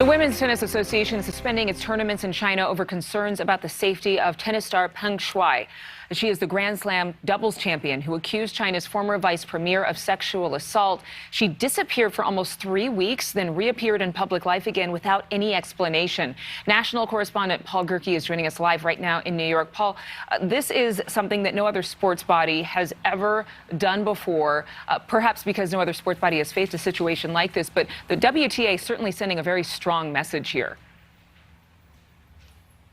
The Women's Tennis Association is suspending its tournaments in China over concerns about the safety of tennis star Peng Shuai. She is the Grand Slam doubles champion who accused China's former vice premier of sexual assault. She disappeared for almost 3 weeks, then reappeared in public life again without any explanation. National correspondent Paul Gerke is joining us live right now in New York. Paul, this is something that no other sports body has ever done before, perhaps because no other sports body has faced a situation like this. But the WTA is certainly sending a very strong message here.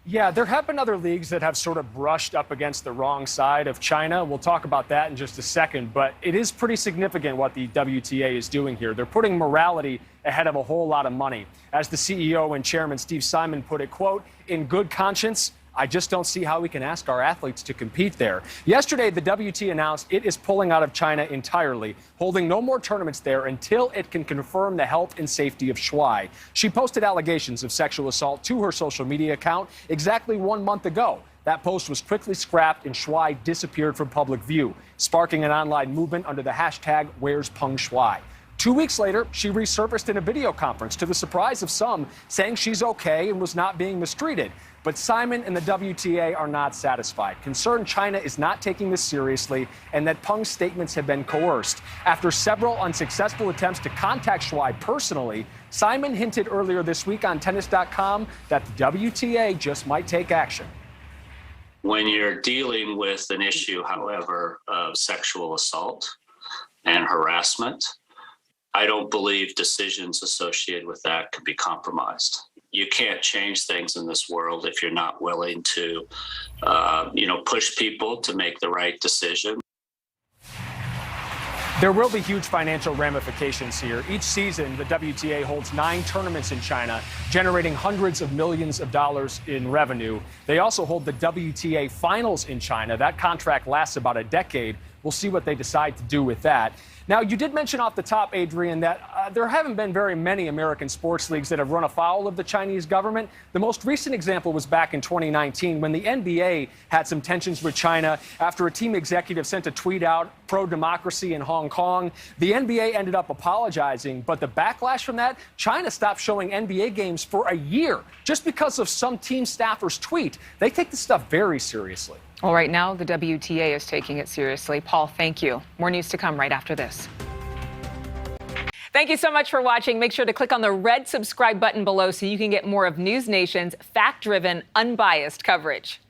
Yeah, there have been other leagues that have sort of brushed up against the wrong side of China. We'll talk about that in just a second, but it is pretty significant what the WTA is doing here. They're putting morality ahead of a whole lot of money. As the CEO and chairman Steve Simon put it, quote, "In good conscience, I just don't see how we can ask our athletes to compete there." Yesterday, the WTA announced it is pulling out of China entirely, holding no more tournaments there until it can confirm the health and safety of Shuai. She posted allegations of sexual assault to her social media account exactly 1 month ago. That post was quickly scrapped and Shuai disappeared from public view, sparking an online movement under the hashtag Where's Peng Shuai. 2 weeks later, she resurfaced in a video conference to the surprise of some, saying she's okay and was not being mistreated. But Simon and the WTA are not satisfied, concerned China is not taking this seriously and that Peng's statements have been coerced. After several unsuccessful attempts to contact Shuai personally, Simon hinted earlier this week on tennis.com that the WTA just might take action. When you're dealing with an issue, however, of sexual assault and harassment, I don't believe decisions associated with that can be compromised. You can't change things in this world if you're not willing to, push people to make the right decision. There will be huge financial ramifications here. Each season, the WTA holds 9 tournaments in China, generating hundreds of millions of dollars in revenue. They also hold the WTA finals in China. That contract lasts about a decade. We'll see what they decide to do with that. Now, you did mention off the top, Adrian, that there haven't been very many American sports leagues that have run afoul of the Chinese government. The most recent example was back in 2019 when the NBA had some tensions with China after a team executive sent a tweet out pro-democracy in Hong Kong. The NBA ended up apologizing, but the backlash from that, China stopped showing NBA games for a year just because of some team staffer's tweet. They take this stuff very seriously. Well, right now, the WTA is taking it seriously. Paul, thank you. More news to come right after this. Thank you so much for watching. Make sure to click on the red subscribe button below so you can get more of NewsNation's fact-driven, unbiased coverage.